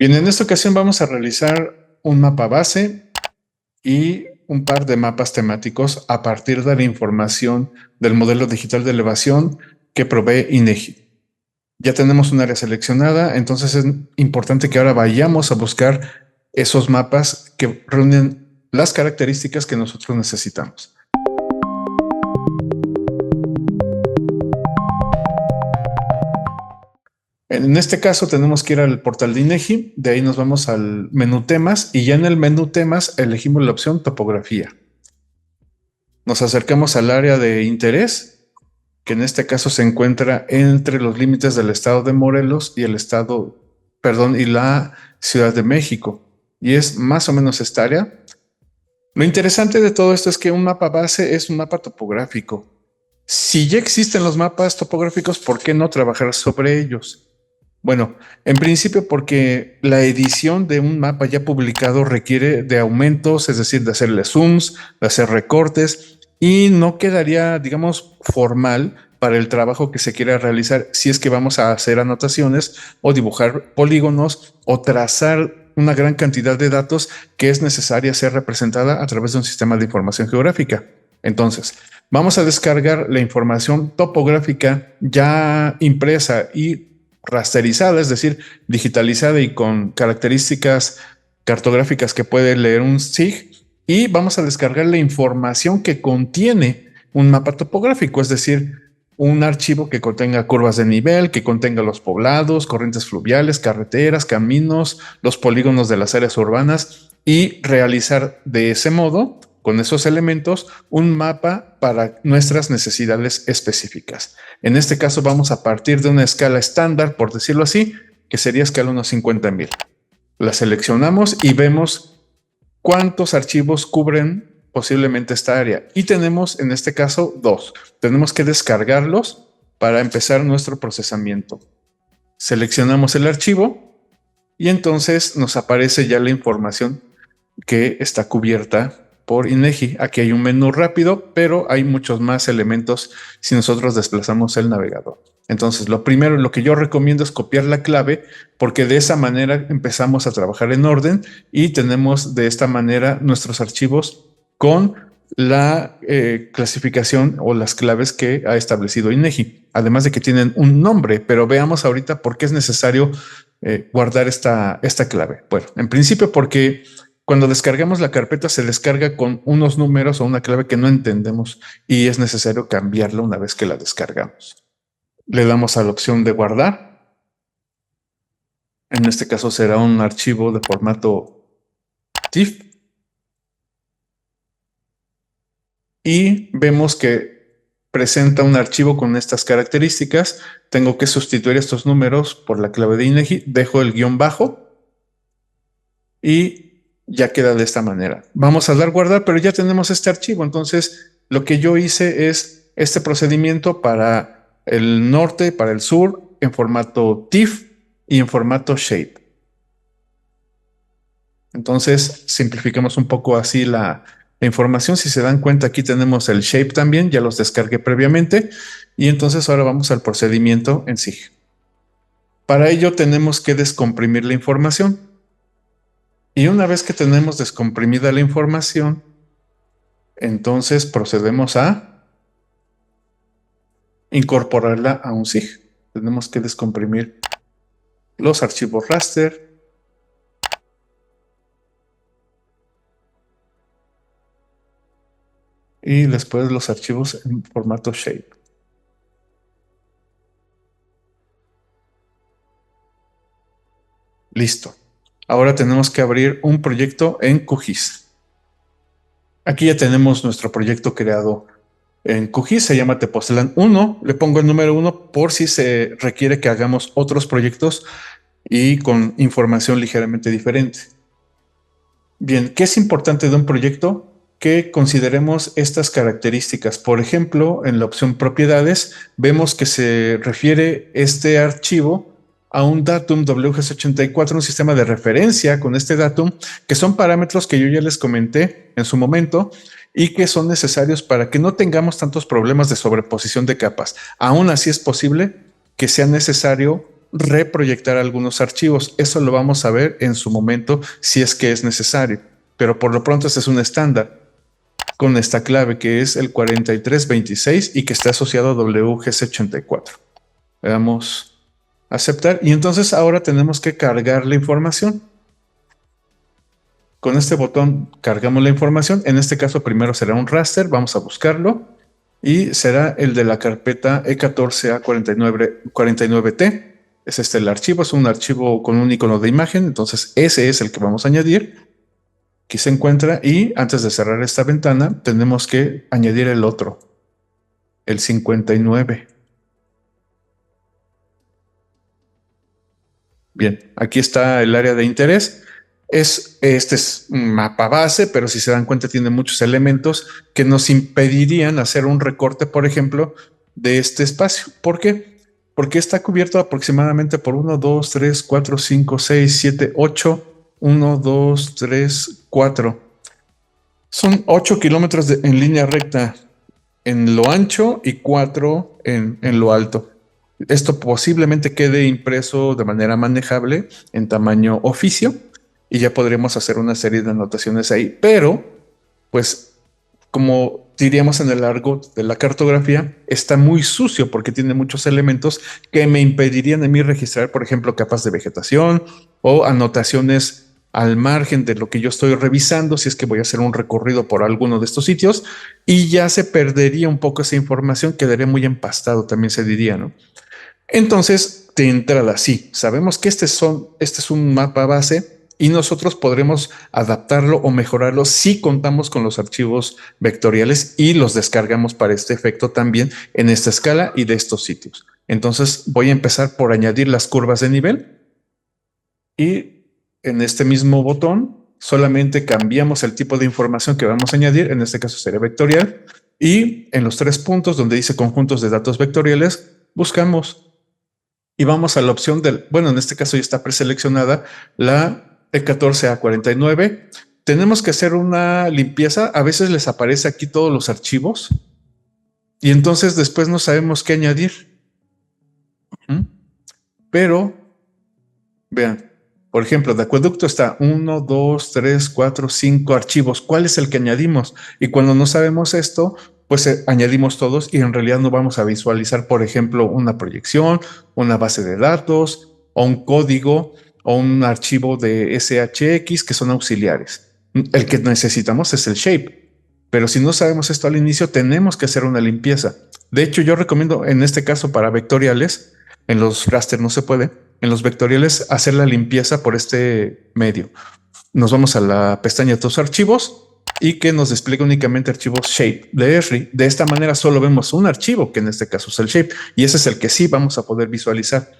Bien, en esta ocasión vamos a realizar un mapa base y un par de mapas temáticos a partir de la información del modelo digital de elevación que provee INEGI. Ya tenemos un área seleccionada, entonces es importante que ahora vayamos a buscar esos mapas que reúnen las características que nosotros necesitamos. En este caso tenemos que ir al portal de INEGI, de ahí nos vamos al menú temas y ya en el menú temas elegimos la opción topografía. Nos acercamos al área de interés, que en este caso se encuentra entre los límites del estado de Morelos y y la Ciudad de México. Y es más o menos esta área. Lo interesante de todo esto es que un mapa base es un mapa topográfico. Si ya existen los mapas topográficos, ¿por qué no trabajar sobre ellos? Bueno, en principio porque la edición de un mapa ya publicado requiere de aumentos, es decir, de hacerle zooms, de hacer recortes y no quedaría, digamos, formal para el trabajo que se quiera realizar si es que vamos a hacer anotaciones o dibujar polígonos o trazar una gran cantidad de datos que es necesaria ser representada a través de un sistema de información geográfica. Entonces, vamos a descargar la información topográfica ya impresa y rasterizada, es decir, digitalizada y con características cartográficas que puede leer un SIG, y vamos a descargar la información que contiene un mapa topográfico, es decir, un archivo que contenga curvas de nivel, que contenga los poblados, corrientes fluviales, carreteras, caminos, los polígonos de las áreas urbanas y realizar de ese modo, con esos elementos, un mapa para nuestras necesidades específicas. En este caso vamos a partir de una escala estándar, por decirlo así, que sería escala unos 50,000. La seleccionamos y vemos cuántos archivos cubren posiblemente esta área. Y tenemos en este caso dos. Tenemos que descargarlos para empezar nuestro procesamiento. Seleccionamos el archivo y entonces nos aparece ya la información que está cubierta por INEGI. Aquí hay un menú rápido, pero hay muchos más elementos si nosotros desplazamos el navegador. Entonces, lo primero, lo que yo recomiendo es copiar la clave, porque de esa manera empezamos a trabajar en orden y tenemos de esta manera nuestros archivos con la clasificación o las claves que ha establecido INEGI, además de que tienen un nombre, pero veamos ahorita por qué es necesario guardar esta clave. Bueno, en principio porque cuando descargamos la carpeta se descarga con unos números o una clave que no entendemos y es necesario cambiarla una vez que la descargamos. Le damos a la opción de guardar. En este caso será un archivo de formato TIFF. Y vemos que presenta un archivo con estas características. Tengo que sustituir estos números por la clave de INEGI. Dejo el guión bajo y ya queda de esta manera. Vamos a dar guardar, pero ya tenemos este archivo. Entonces, lo que yo hice es este procedimiento para el norte, para el sur, en formato TIFF y en formato Shape. Entonces, simplificamos un poco así la información. Si se dan cuenta, aquí tenemos el Shape también, ya los descargué previamente. Y entonces ahora vamos al procedimiento en sí. Para ello tenemos que descomprimir la información. Y una vez que tenemos descomprimida la información, entonces procedemos a incorporarla a un SIG. Tenemos que descomprimir los archivos raster. Y después los archivos en formato Shape. Listo. Ahora tenemos que abrir un proyecto en QGIS. Aquí ya tenemos nuestro proyecto creado en QGIS, se llama Tepoztlán 1. Le pongo el número 1 por si se requiere que hagamos otros proyectos y con información ligeramente diferente. Bien, ¿qué es importante de un proyecto? Que consideremos estas características. Por ejemplo, en la opción propiedades, vemos que se refiere este archivo a un datum WGS84, un sistema de referencia con este datum, que son parámetros que yo ya les comenté en su momento y que son necesarios para que no tengamos tantos problemas de sobreposición de capas. Aún así es posible que sea necesario reproyectar algunos archivos. Eso lo vamos a ver en su momento si es que es necesario. Pero por lo pronto este es un estándar con esta clave que es el 4326 y que está asociado a WGC84. Le damos a aceptar y entonces ahora tenemos que cargar la información. Con este botón cargamos la información. En este caso primero será un raster, vamos a buscarlo y será el de la carpeta E14A49T. Es este el archivo, es un archivo con un icono de imagen, entonces ese es el que vamos a añadir. Aquí se encuentra y antes de cerrar esta ventana tenemos que añadir el otro, el 59. Bien, aquí está el área de interés. Este es un mapa base, pero si se dan cuenta tiene muchos elementos que nos impedirían hacer un recorte, por ejemplo, de este espacio. ¿Por qué? Porque está cubierto aproximadamente por 1, 2, 3, 4, 5, 6, 7, 8. 1, 2, 3, 4. Son 8 kilómetros en línea recta en lo ancho y 4 en lo alto. Esto posiblemente quede impreso de manera manejable en tamaño oficio y ya podríamos hacer una serie de anotaciones ahí. Pero, pues, como diríamos en el argot de la cartografía, está muy sucio porque tiene muchos elementos que me impedirían a mí registrar, por ejemplo, capas de vegetación o anotaciones al margen de lo que yo estoy revisando, si es que voy a hacer un recorrido por alguno de estos sitios, y ya se perdería un poco esa información, quedaría muy empastado, también se diría, ¿no? Entonces, de entrada, sí, sabemos que este es un mapa base y nosotros podremos adaptarlo o mejorarlo si contamos con los archivos vectoriales y los descargamos para este efecto también en esta escala y de estos sitios. Entonces, voy a empezar por añadir las curvas de nivel y en este mismo botón solamente cambiamos el tipo de información que vamos a añadir, en este caso sería vectorial, y en los 3 puntos donde dice conjuntos de datos vectoriales, buscamos y vamos a la opción del, bueno, en este caso ya está preseleccionada la E14A49. Tenemos que hacer una limpieza. A veces les aparece aquí todos los archivos y entonces después no sabemos qué añadir. Pero, vean, por ejemplo, de acueducto está 1, 2, 3, 4, 5 archivos. ¿Cuál es el que añadimos? Y cuando no sabemos esto, pues añadimos todos y en realidad no vamos a visualizar, por ejemplo, una proyección, una base de datos o un código o un archivo de SHX que son auxiliares. El que necesitamos es el shape. Pero si no sabemos esto al inicio, tenemos que hacer una limpieza. De hecho, yo recomiendo en este caso para vectoriales, en los raster no se puede, en los vectoriales hacer la limpieza por este medio. Nos vamos a la pestaña de tus archivos y que nos despliegue únicamente archivos shape de ESRI. De esta manera solo vemos un archivo, que en este caso es el shape, y ese es el que sí vamos a poder visualizar.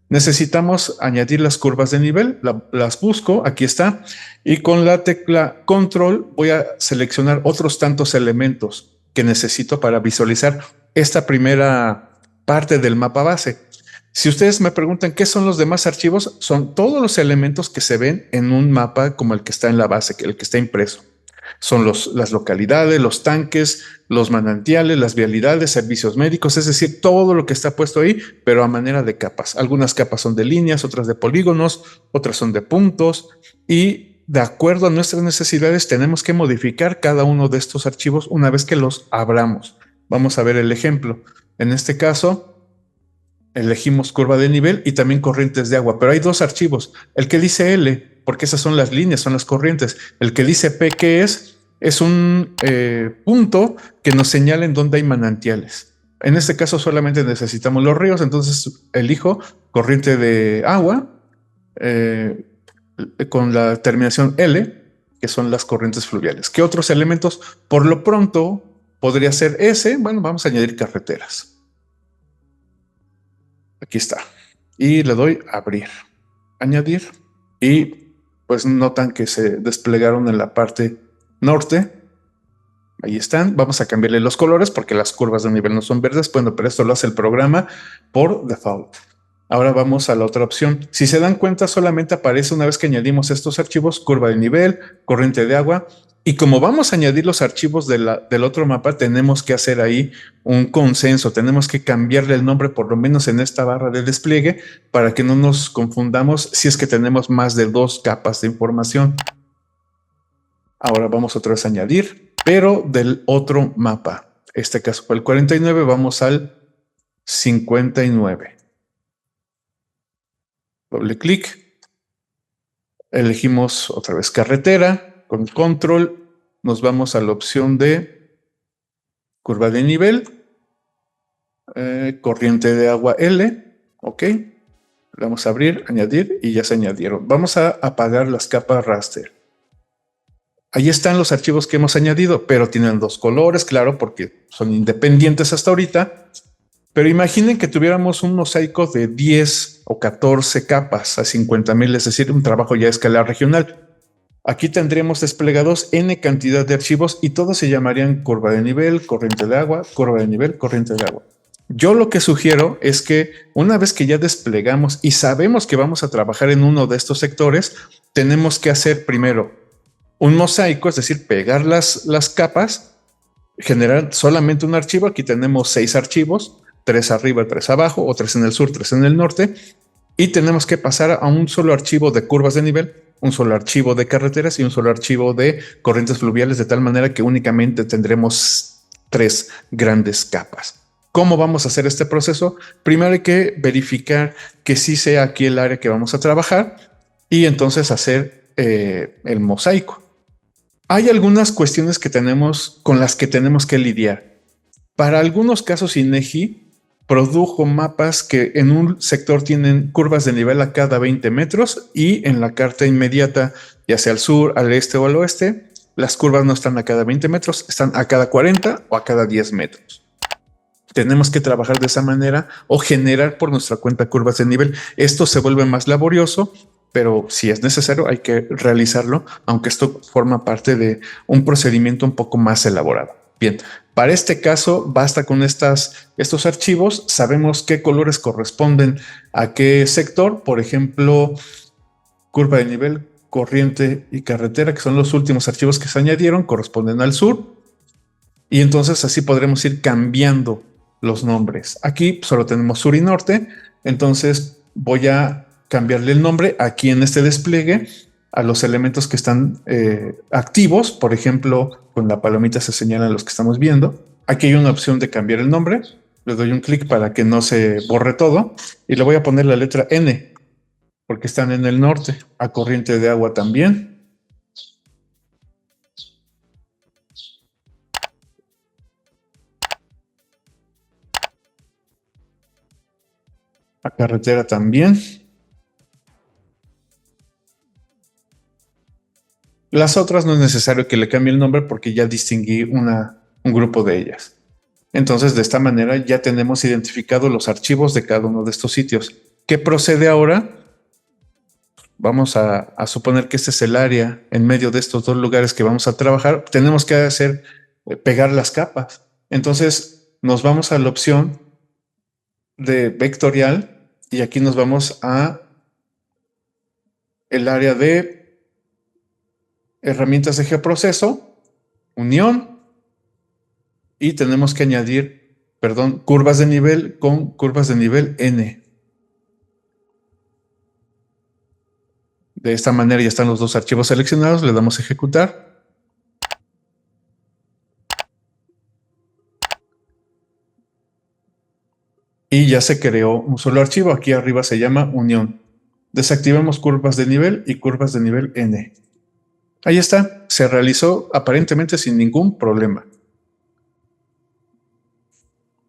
Necesitamos añadir las curvas de nivel, las busco, aquí está, y con la tecla control voy a seleccionar otros tantos elementos que necesito para visualizar esta primera parte del mapa base. Si ustedes me preguntan qué son los demás archivos, son todos los elementos que se ven en un mapa como el que está en la base, el que está impreso. Son las localidades, los tanques, los manantiales, las vialidades, servicios médicos, es decir, todo lo que está puesto ahí, pero a manera de capas. Algunas capas son de líneas, otras de polígonos, otras son de puntos y de acuerdo a nuestras necesidades tenemos que modificar cada uno de estos archivos una vez que los abramos. Vamos a ver el ejemplo. En este caso, elegimos curva de nivel y también corrientes de agua, pero hay dos archivos. El que dice L, porque esas son las líneas, son las corrientes. El que dice P, ¿qué es? Es un punto que nos señala en dónde hay manantiales. En este caso solamente necesitamos los ríos, entonces elijo corriente de agua con la terminación L, que son las corrientes fluviales. ¿Qué otros elementos? Por lo pronto podría ser S. Bueno, vamos a añadir carreteras. Aquí está. Y le doy a abrir, añadir. Y pues notan que se desplegaron en la parte norte. Ahí están. Vamos a cambiarle los colores porque las curvas de nivel no son verdes. Bueno, pero esto lo hace el programa por default. Ahora vamos a la otra opción. Si se dan cuenta, solamente aparece una vez que añadimos estos archivos, curva de nivel, corriente de agua Y como vamos a añadir los archivos del otro mapa, tenemos que hacer ahí un consenso, tenemos que cambiarle el nombre por lo menos en esta barra de despliegue para que no nos confundamos si es que tenemos más de 2 capas de información. Ahora vamos otra vez a añadir, pero del otro mapa. Este caso fue el 49, vamos al 59. Doble clic. Elegimos otra vez carretera. Con control nos vamos a la opción de curva de nivel, corriente de agua L, ok. Le vamos a abrir, añadir y ya se añadieron. Vamos a apagar las capas raster. Ahí están los archivos que hemos añadido, pero tienen 2 colores, claro, porque son independientes hasta ahorita. Pero imaginen que tuviéramos un mosaico de 10 o 14 capas a 50,000, es decir, un trabajo ya a escala regional. Aquí tendríamos desplegados N cantidad de archivos y todos se llamarían curva de nivel, corriente de agua, curva de nivel, corriente de agua. Yo lo que sugiero es que una vez que ya desplegamos y sabemos que vamos a trabajar en uno de estos sectores, tenemos que hacer primero un mosaico, es decir, pegar las capas, generar solamente un archivo. Aquí tenemos 6 archivos, 3 arriba, 3 abajo, o 3 en el sur, 3 en el norte, y tenemos que pasar a un solo archivo de curvas de nivel, un solo archivo de carreteras y un solo archivo de corrientes fluviales, de tal manera que únicamente tendremos 3 grandes capas. ¿Cómo vamos a hacer este proceso? Primero hay que verificar que sí sea aquí el área que vamos a trabajar y entonces hacer el mosaico. Hay algunas cuestiones que tenemos con las que tenemos que lidiar. Para algunos casos, INEGI produjo mapas que en un sector tienen curvas de nivel a cada 20 metros y en la carta inmediata, ya sea al sur, al este o al oeste, las curvas no están a cada 20 metros, están a cada 40 o a cada 10 metros. Tenemos que trabajar de esa manera o generar por nuestra cuenta curvas de nivel. Esto se vuelve más laborioso, pero si es necesario hay que realizarlo, aunque esto forma parte de un procedimiento un poco más elaborado. Bien, para este caso basta con estos archivos, sabemos qué colores corresponden a qué sector, por ejemplo, curva de nivel, corriente y carretera, que son los últimos archivos que se añadieron, corresponden al sur, y entonces así podremos ir cambiando los nombres. Aquí solo tenemos sur y norte, entonces voy a cambiarle el nombre aquí en este despliegue a los elementos que están activos. Por ejemplo, con la palomita se señalan los que estamos viendo. Aquí hay una opción de cambiar el nombre. Le doy un clic para que no se borre todo y le voy a poner la letra N porque están en el norte. A corriente de agua también. A carretera también. Las otras no es necesario que le cambie el nombre porque ya distinguí un grupo de ellas. Entonces, de esta manera ya tenemos identificados los archivos de cada uno de estos sitios. ¿Qué procede ahora? Vamos a suponer que este es el área en medio de estos 2 lugares que vamos a trabajar. Tenemos que hacer pegar las capas. Entonces, nos vamos a la opción de vectorial y aquí nos vamos a el área de herramientas de geoproceso, unión, y tenemos que añadir, curvas de nivel con curvas de nivel N. De esta manera ya están los 2 archivos seleccionados, le damos a ejecutar. Y ya se creó un solo archivo, aquí arriba se llama unión. Desactivamos curvas de nivel y curvas de nivel N. Ahí está, se realizó aparentemente sin ningún problema.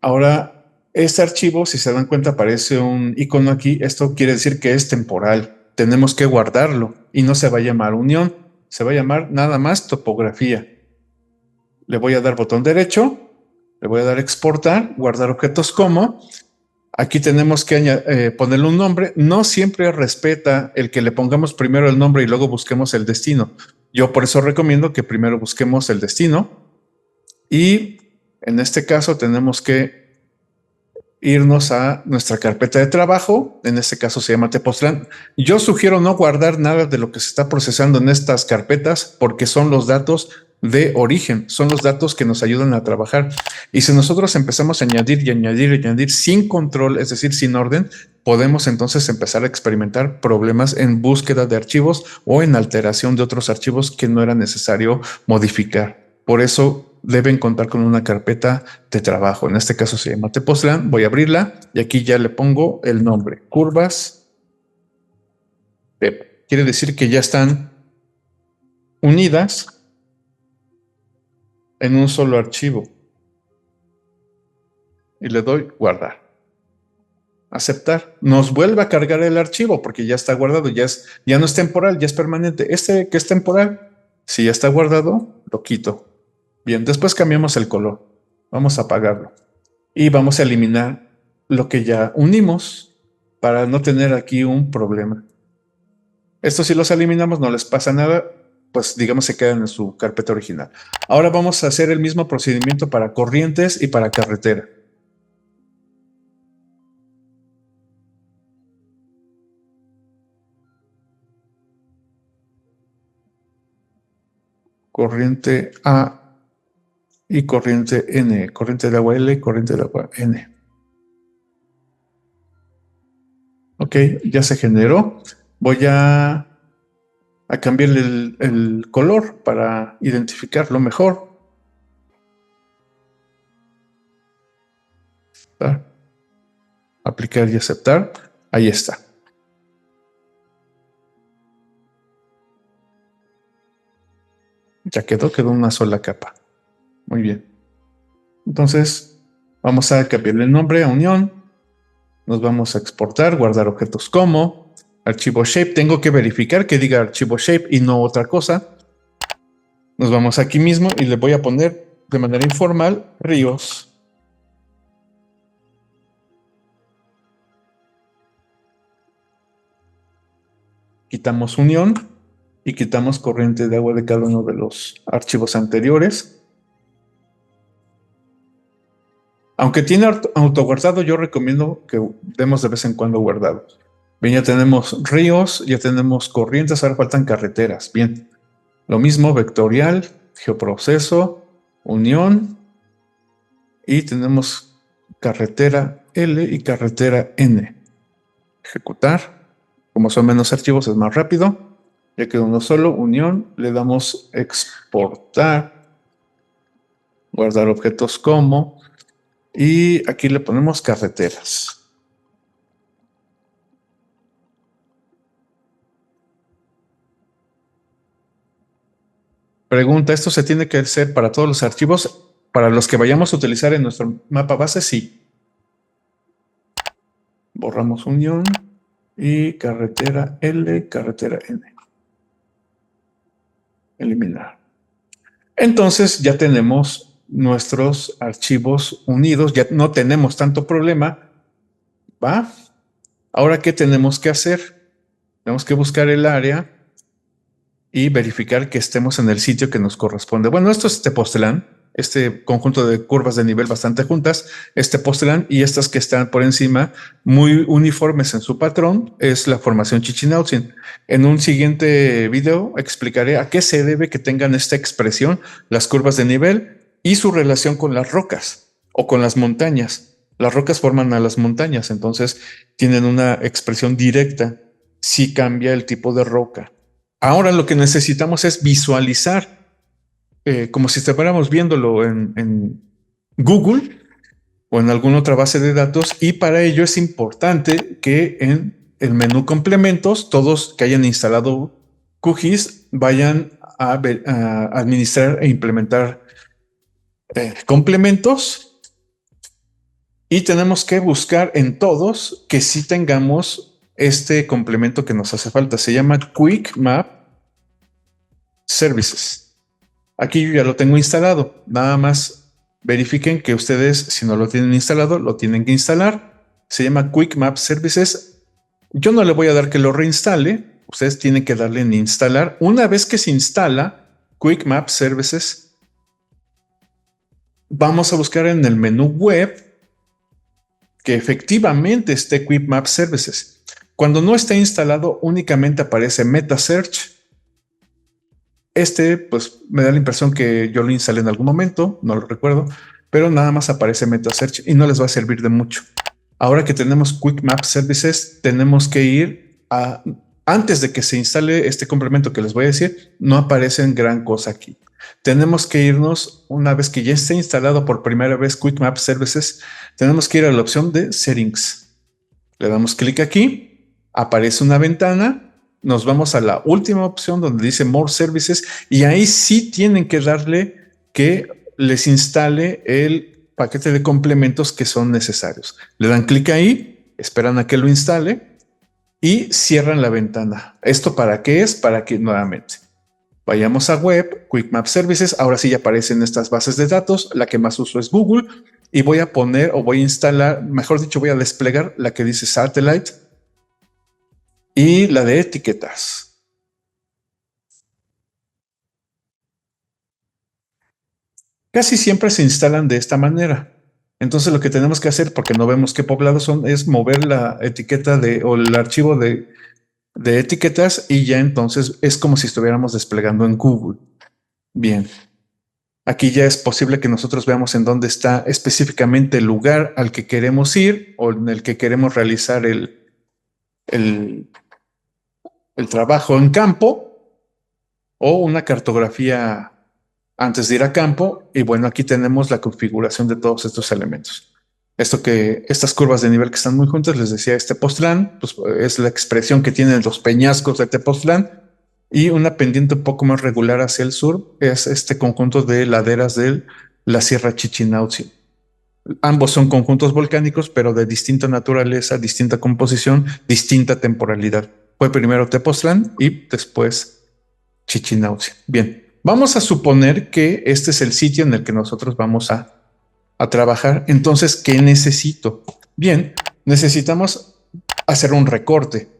Ahora, este archivo, si se dan cuenta, aparece un icono aquí. Esto quiere decir que es temporal. Tenemos que guardarlo y no se va a llamar unión, se va a llamar nada más topografía. Le voy a dar botón derecho, le voy a dar exportar, guardar objetos como. Aquí tenemos que ponerle un nombre. No siempre respeta el que le pongamos primero el nombre y luego busquemos el destino. Yo por eso recomiendo que primero busquemos el destino y en este caso tenemos que irnos a nuestra carpeta de trabajo. En este caso se llama Tepoztlán. Yo sugiero no guardar nada de lo que se está procesando en estas carpetas porque son los datos de origen, son los datos que nos ayudan a trabajar. Y si nosotros empezamos a añadir y añadir y añadir sin control, es decir, sin orden, podemos entonces empezar a experimentar problemas en búsqueda de archivos o en alteración de otros archivos que no era necesario modificar. Por eso deben contar con una carpeta de trabajo. En este caso se llama Tepoztlán. Voy a abrirla y aquí ya le pongo el nombre, curvas PEP. Quiere decir que ya están unidas en un solo archivo. Y le doy guardar. Aceptar. Nos vuelve a cargar el archivo porque ya está guardado, ya no es temporal, ya es permanente. Este que es temporal, si ya está guardado, lo quito. Bien, después cambiamos el color. Vamos a apagarlo. Y vamos a eliminar lo que ya unimos para no tener aquí un problema. Esto si los eliminamos no les pasa nada, pues digamos se quedan en su carpeta original. Ahora vamos a hacer el mismo procedimiento para corrientes y para carretera. Corriente A y corriente N, corriente de agua L, corriente de agua N. Ok, ya se generó. Voy a cambiarle el color para identificarlo mejor. Aplicar y aceptar. Ahí está. Ya quedó una sola capa. Muy bien. Entonces, vamos a cambiarle el nombre a unión. Nos vamos a exportar, guardar objetos como archivo shape. Tengo que verificar que diga archivo shape y no otra cosa. Nos vamos aquí mismo y le voy a poner de manera informal ríos. Quitamos unión y quitamos corriente de agua de cada uno de los archivos anteriores. Aunque tiene autoguardado, yo recomiendo que demos de vez en cuando guardado. Bien, ya tenemos ríos, ya tenemos corrientes, ahora faltan carreteras. Bien, lo mismo, vectorial, geoproceso, unión, y tenemos carretera L y carretera N. Ejecutar. Como son menos archivos, es más rápido. Ya quedó uno solo, unión, le damos exportar, guardar objetos como, y aquí le ponemos carreteras. Pregunta, ¿esto se tiene que hacer para todos los archivos? Para los que vayamos a utilizar en nuestro mapa base, sí. Borramos unión y carretera L, carretera N. Eliminar. Entonces ya tenemos nuestros archivos unidos, ya no tenemos tanto problema. ¿Va? Ahora, ¿qué tenemos que hacer? Tenemos que buscar el área y verificar que estemos en el sitio que nos corresponde. Bueno, esto es Tepoztlán, este conjunto de curvas de nivel bastante juntas, es Tepoztlán, y estas que están por encima, muy uniformes en su patrón, es la formación Chichinautzin. En un siguiente video explicaré a qué se debe que tengan esta expresión, las curvas de nivel y su relación con las rocas o con las montañas. Las rocas forman a las montañas, entonces tienen una expresión directa si cambia el tipo de roca. Ahora lo que necesitamos es visualizar, como si estuviéramos viéndolo en Google o en alguna otra base de datos, y para ello es importante que en el menú complementos, todos que hayan instalado QGIS vayan a administrar e implementar complementos, y tenemos que buscar en todos que sí tengamos este complemento que nos hace falta. Se llama Quick Map Services. Aquí yo ya lo tengo instalado. Nada más verifiquen que ustedes, si no lo tienen instalado, lo tienen que instalar. Se llama Quick Map Services. Yo no le voy a dar que lo reinstale. Ustedes tienen que darle en instalar. Una vez que se instala Quick Map Services, vamos a buscar en el menú web que efectivamente esté Quick Map Services. Cuando no está instalado, únicamente aparece Meta Search. pues me da la impresión que yo lo instalé en algún momento, no lo recuerdo, pero nada más aparece MetaSearch y no les va a servir de mucho. Ahora que tenemos Quick Map Services, tenemos que ir a, antes de que se instale este complemento que les voy a decir, no aparece gran cosa aquí. Tenemos que irnos, una vez que ya esté instalado por primera vez Quick Map Services, tenemos que ir a la opción de Settings. Le damos clic aquí, aparece una ventana, nos vamos a la última opción donde dice More Services y ahí sí tienen que darle que les instale el paquete de complementos que son necesarios. Le dan clic ahí, esperan a que lo instale y cierran la ventana. ¿Esto para qué es? Para que nuevamente vayamos a Web, Quick Map Services. Ahora sí ya aparecen estas bases de datos. La que más uso es Google y voy a poner o voy a instalar, mejor dicho, voy a desplegar la que dice Satellite y la de etiquetas. Casi siempre se instalan de esta manera. Entonces lo que tenemos que hacer, porque no vemos qué poblados son, es mover la etiqueta o el archivo de etiquetas y ya entonces es como si estuviéramos desplegando en Google. Bien. Aquí ya es posible que nosotros veamos en dónde está específicamente el lugar al que queremos ir o en el que queremos realizar el, el trabajo en campo o una cartografía antes de ir a campo. Y bueno, aquí tenemos la configuración de todos estos elementos. Estas curvas de nivel que están muy juntas, les decía, Tepoztlán, pues es la expresión que tienen los peñascos de Tepoztlán, y una pendiente un poco más regular hacia el sur es este conjunto de laderas de la Sierra Chichinautzin. Ambos son conjuntos volcánicos, pero de distinta naturaleza, distinta composición, distinta temporalidad. Fue primero Tepoztlán y después Chichinautzin. Bien, vamos a suponer que este es el sitio en el que nosotros vamos a trabajar. Entonces, ¿qué necesito? Bien, necesitamos hacer un recorte.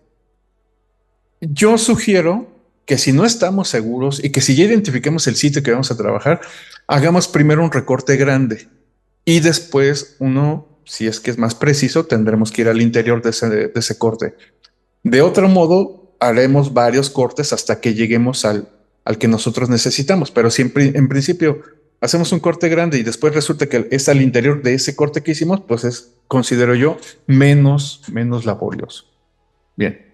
Yo sugiero que si no estamos seguros y que si ya identificamos el sitio que vamos a trabajar, hagamos primero un recorte grande y después uno, si es que es más preciso, tendremos que ir al interior de ese corte. De otro modo, haremos varios cortes hasta que lleguemos al que nosotros necesitamos, pero siempre en principio hacemos un corte grande y después resulta que es al interior de ese corte que hicimos, pues es, considero yo, menos laborioso. Bien.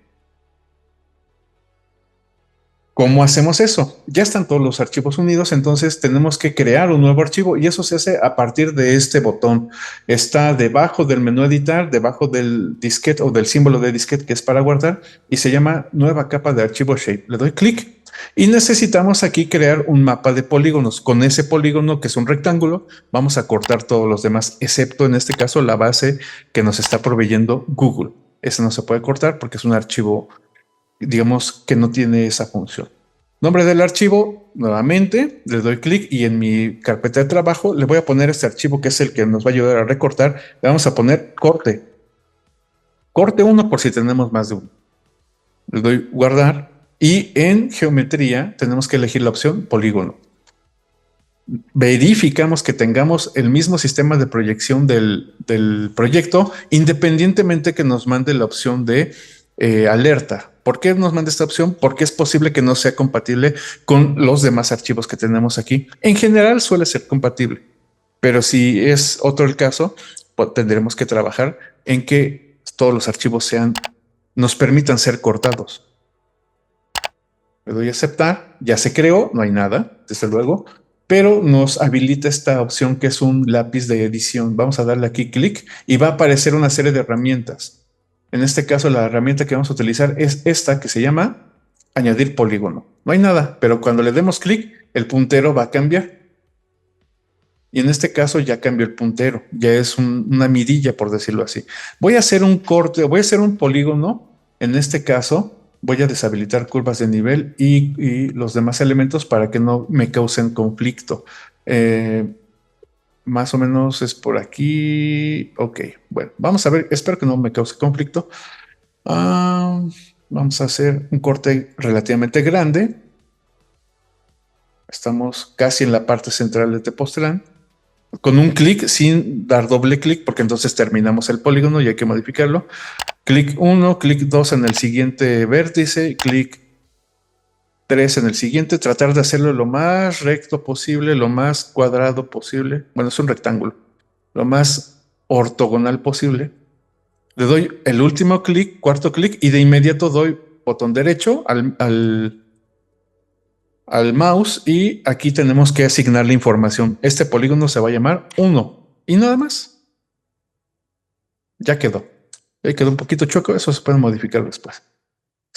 ¿Cómo hacemos eso? Ya están todos los archivos unidos, entonces tenemos que crear un nuevo archivo y eso se hace a partir de este botón. Está debajo del menú editar, debajo del disquete o del símbolo de disquete que es para guardar y se llama nueva capa de archivo shape. Le doy clic y necesitamos aquí crear un mapa de polígonos. Con ese polígono que es un rectángulo, vamos a cortar todos los demás, excepto en este caso la base que nos está proveyendo Google. Ese no se puede cortar porque es un archivo, digamos, que no tiene esa función. Nombre del archivo, nuevamente, le doy clic y en mi carpeta de trabajo le voy a poner este archivo que es el que nos va a ayudar a recortar. Le vamos a poner corte. Corte 1 por si tenemos más de uno. Le doy guardar y en geometría tenemos que elegir la opción polígono. Verificamos que tengamos el mismo sistema de proyección del proyecto, independientemente que nos mande la opción de alerta. ¿Por qué nos manda esta opción? Porque es posible que no sea compatible con los demás archivos que tenemos aquí. En general suele ser compatible, pero si es otro el caso, pues tendremos que trabajar en que todos los archivos nos permitan ser cortados. Le doy a aceptar, ya se creó, no hay nada, desde luego, pero nos habilita esta opción que es un lápiz de edición. Vamos a darle aquí clic y va a aparecer una serie de herramientas. En este caso, la herramienta que vamos a utilizar es esta que se llama añadir polígono. No hay nada, pero cuando le demos clic, el puntero va a cambiar. Y en este caso ya cambió el puntero, ya es una mirilla, por decirlo así. Voy a hacer un corte, voy a hacer un polígono. En este caso, voy a deshabilitar curvas de nivel y los demás elementos para que no me causen conflicto. Más o menos es por aquí. Ok, bueno, vamos a ver. Espero que no me cause conflicto. Vamos a hacer un corte relativamente grande. Estamos casi en la parte central de Tepoztlán. Con un clic sin dar doble clic, porque entonces terminamos el polígono y hay que modificarlo. Clic 1, clic 2 en el siguiente vértice, clic 3 en el siguiente, tratar de hacerlo lo más recto posible, lo más cuadrado posible. Bueno, es un rectángulo. Lo más ortogonal posible. Le doy el último clic, cuarto clic, y de inmediato doy botón derecho al mouse y aquí tenemos que asignarle información. Este polígono se va a llamar 1 y nada más. Ya quedó. Ya quedó un poquito chueco, eso se puede modificar después.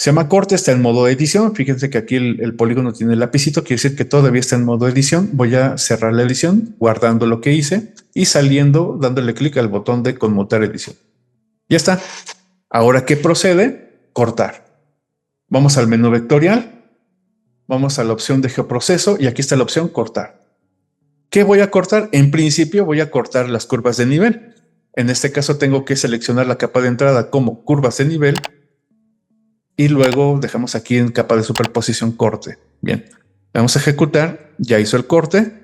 Se llama corte, está en modo edición. Fíjense que aquí el polígono tiene el lapicito, quiere decir que todavía está en modo edición. Voy a cerrar la edición, guardando lo que hice y saliendo, dándole clic al botón de conmutar edición. Ya está. Ahora, ¿qué procede? Cortar. Vamos al menú vectorial, vamos a la opción de geoproceso y aquí está la opción cortar. ¿Qué voy a cortar? En principio voy a cortar las curvas de nivel. En este caso tengo que seleccionar la capa de entrada como curvas de nivel y luego dejamos aquí en capa de superposición corte. Bien, vamos a ejecutar, ya hizo el corte.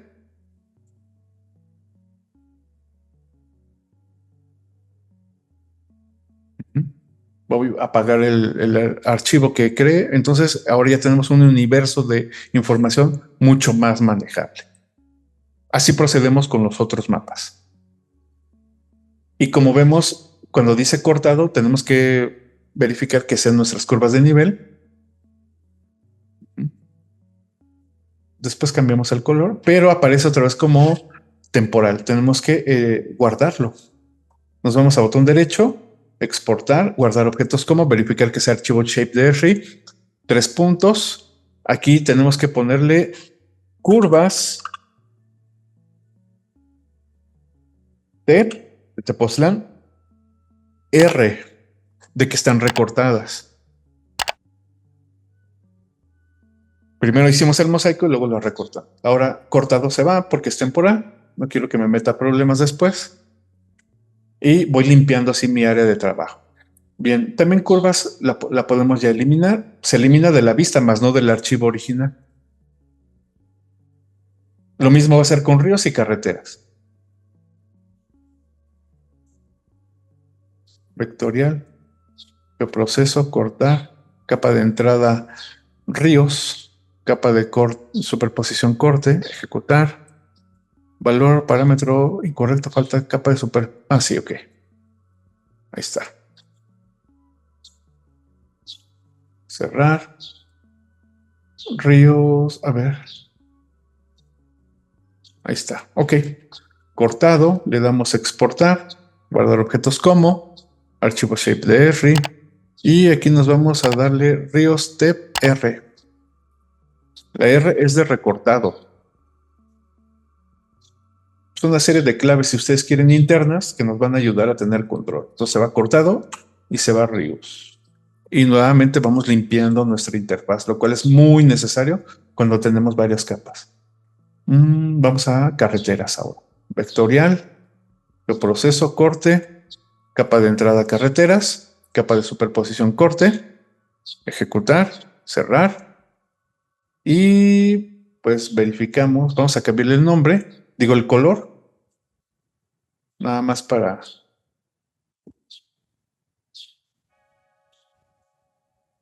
Voy a apagar el archivo que creé. Entonces ahora ya tenemos un universo de información mucho más manejable. Así procedemos con los otros mapas. Y como vemos, cuando dice cortado, tenemos que verificar que sean nuestras curvas de nivel. Después cambiamos el color, pero aparece otra vez como temporal. Tenemos que guardarlo. Nos vamos a botón derecho, exportar, guardar objetos como, verificar que sea archivo shape.dri, 3 puntos. Aquí tenemos que ponerle curvas de Tepoztlán R, de que están recortadas. Primero hicimos el mosaico y luego lo recortamos. Ahora cortado se va porque es temporal. No quiero que me meta problemas después. Y voy limpiando así mi área de trabajo. Bien, también curvas la podemos ya eliminar. Se elimina de la vista, más no del archivo original. Lo mismo va a ser con ríos y carreteras. Vectorial, proceso, cortar, capa de entrada, ríos, capa de superposición corte, ejecutar, valor, parámetro incorrecto, falta capa de super. Ah, sí, ok. Ahí está. Cerrar. Ríos, a ver. Ahí está, ok. Cortado, le damos exportar, guardar objetos como, archivo shape.dri y aquí nos vamos a darle ríos tep R. La R es de recortado. Es una serie de claves, si ustedes quieren, internas que nos van a ayudar a tener control. Entonces se va cortado y se va ríos. Y nuevamente vamos limpiando nuestra interfaz, lo cual es muy necesario cuando tenemos varias capas. Vamos a carreteras ahora. Vectorial, proceso, corte, capa de entrada carreteras, capa de superposición corte, ejecutar, cerrar y pues verificamos. Vamos a cambiarle el nombre, digo el color, nada más para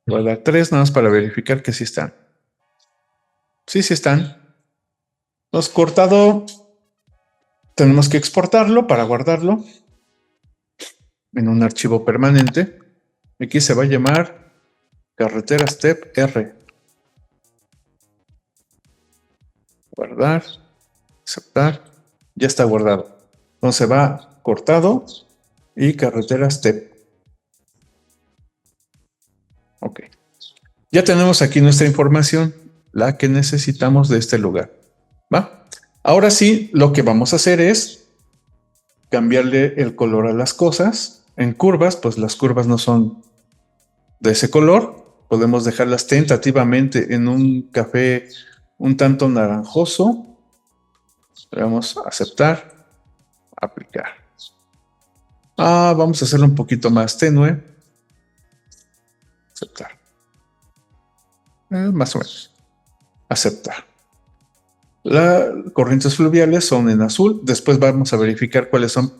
voy a dar 3, nada más para verificar que sí están. Sí están. Los cortado tenemos que exportarlo para guardarlo en un archivo permanente. Aquí se va a llamar carreteras tep R. Guardar, aceptar, ya está guardado. Entonces va cortado y carreteras TEP. Ok. Ya tenemos aquí nuestra información, la que necesitamos de este lugar. ¿Va? Ahora sí, lo que vamos a hacer es cambiarle el color a las cosas. En curvas, pues las curvas no son de ese color. Podemos dejarlas tentativamente en un café un tanto naranjoso. Le vamos a aceptar, aplicar. Vamos a hacerlo un poquito más tenue. Aceptar. Más o menos. Aceptar. Las corrientes fluviales son en azul. Después vamos a verificar cuáles son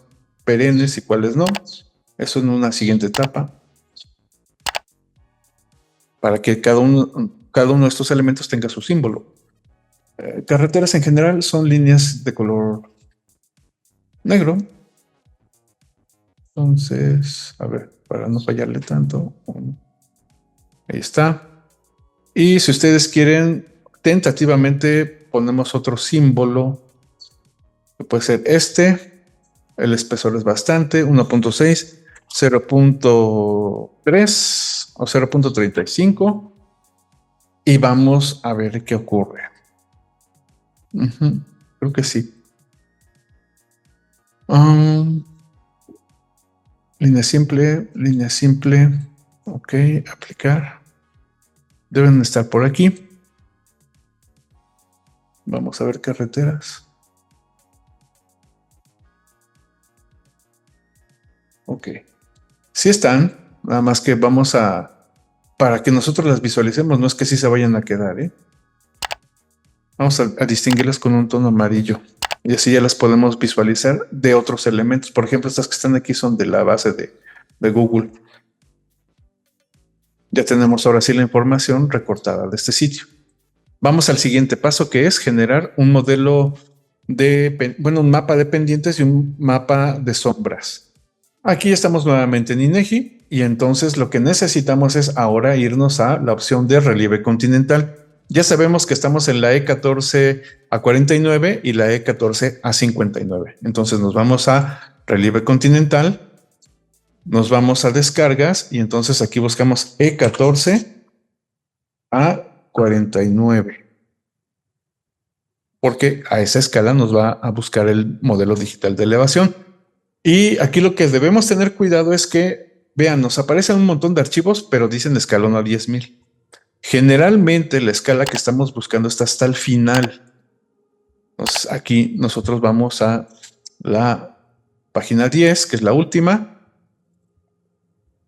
perennes y cuáles no. Eso en una siguiente etapa. Para que cada uno cada uno de estos elementos tenga su símbolo. Carreteras en general son líneas de color negro. Entonces, a ver, para no fallarle tanto. Ahí está. Y si ustedes quieren, tentativamente ponemos otro símbolo, que puede ser este. El espesor es bastante, 1.6, 0.3 o 0.35. Y vamos a ver qué ocurre. Creo que sí. Línea simple, línea simple. Ok, aplicar. Deben estar por aquí. Vamos a ver carreteras. Ok. Sí están, nada más que vamos a, para que nosotros las visualicemos, no es que sí se vayan a quedar, ¿eh? Vamos a distinguirlas con un tono amarillo y así ya las podemos visualizar de otros elementos. Por ejemplo, estas que están aquí son de la base de Google. Ya tenemos ahora sí la información recortada de este sitio. Vamos al siguiente paso, que es generar un modelo de, bueno, un mapa de pendientes y un mapa de sombras. Aquí estamos nuevamente en INEGI y entonces lo que necesitamos es ahora irnos a la opción de relieve continental. Ya sabemos que estamos en la E14A49 y la E14A59. Entonces nos vamos a relieve continental, nos vamos a descargas y entonces aquí buscamos E14A49. Porque a esa escala nos va a buscar el modelo digital de elevación. Y aquí lo que debemos tener cuidado es que, vean, nos aparecen un montón de archivos, pero dicen escalón a 10,000. Generalmente la escala que estamos buscando está hasta el final. Entonces aquí nosotros vamos a la página 10, que es la última.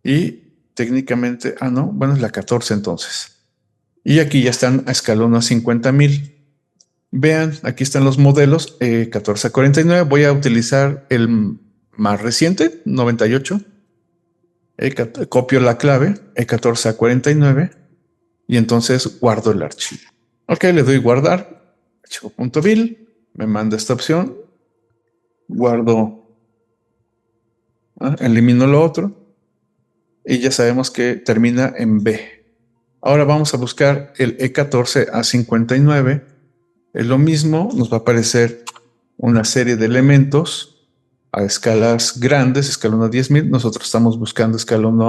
Y técnicamente, no, bueno, es la 14 entonces. Y aquí ya están a escalón a 50,000. Vean, aquí están los modelos 1449. Voy a utilizar el más reciente, 98. Copio la clave E14A49 y entonces guardo el archivo. Ok, le doy guardar, archivo.vil, me manda esta opción, guardo, elimino lo otro y ya sabemos que termina en B. Ahora vamos a buscar el E14A59. Es lo mismo, nos va a aparecer una serie de elementos a escalas grandes, escalón a 10,000. Nosotros estamos buscando escalón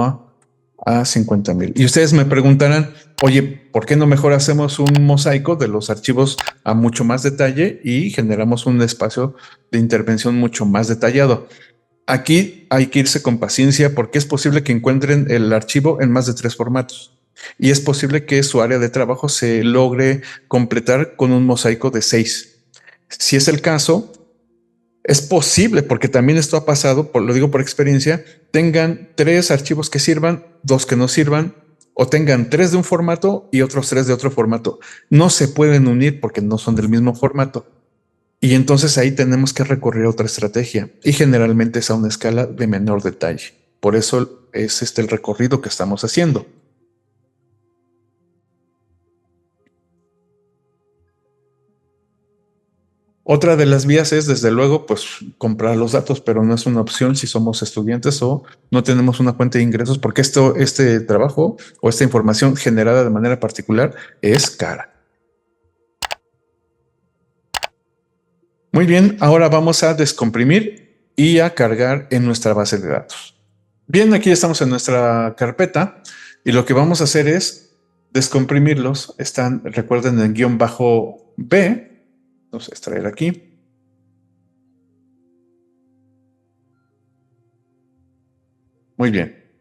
a 50,000. Y ustedes me preguntarán, oye, ¿por qué no mejor hacemos un mosaico de los archivos a mucho más detalle y generamos un espacio de intervención mucho más detallado? Aquí hay que irse con paciencia porque es posible que encuentren el archivo en más de 3 formatos. Y es posible que su área de trabajo se logre completar con un mosaico de 6. Si es el caso, es posible, porque también esto ha pasado, lo digo por experiencia, tengan 3 archivos que sirvan, 2 que no sirvan, o tengan 3 de un formato y otros 3 de otro formato. No se pueden unir porque no son del mismo formato. Y entonces ahí tenemos que recurrir a otra estrategia y generalmente es a una escala de menor detalle. Por eso es el recorrido que estamos haciendo. Otra de las vías es, desde luego, pues comprar los datos, pero no es una opción si somos estudiantes o no tenemos una fuente de ingresos, porque este trabajo o esta información generada de manera particular es cara. Muy bien, ahora vamos a descomprimir y a cargar en nuestra base de datos. Bien, aquí estamos en nuestra carpeta y lo que vamos a hacer es descomprimirlos. Están, recuerden, en -B. Vamos a extraer aquí. Muy bien.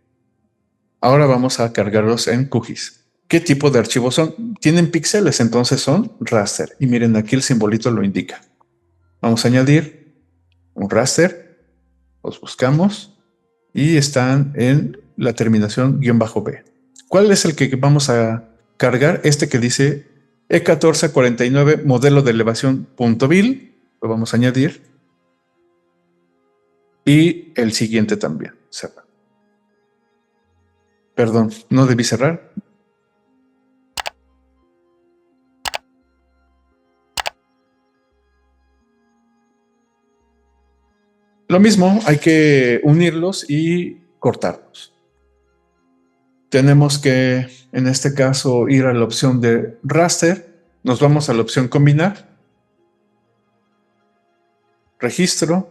Ahora vamos a cargarlos en QGIS. ¿Qué tipo de archivos son? Tienen píxeles, entonces son raster. Y miren, aquí el simbolito lo indica. Vamos a añadir un raster. Los buscamos y están en la terminación -B. ¿Cuál es el que vamos a cargar? Este que dice E1449 modelo de elevación .vil. Lo vamos a añadir. Y el siguiente también. Perdón, no debí cerrar. Lo mismo, hay que unirlos y cortarlos. Tenemos que, en este caso, ir a la opción de raster. Nos vamos a la opción combinar. Registro.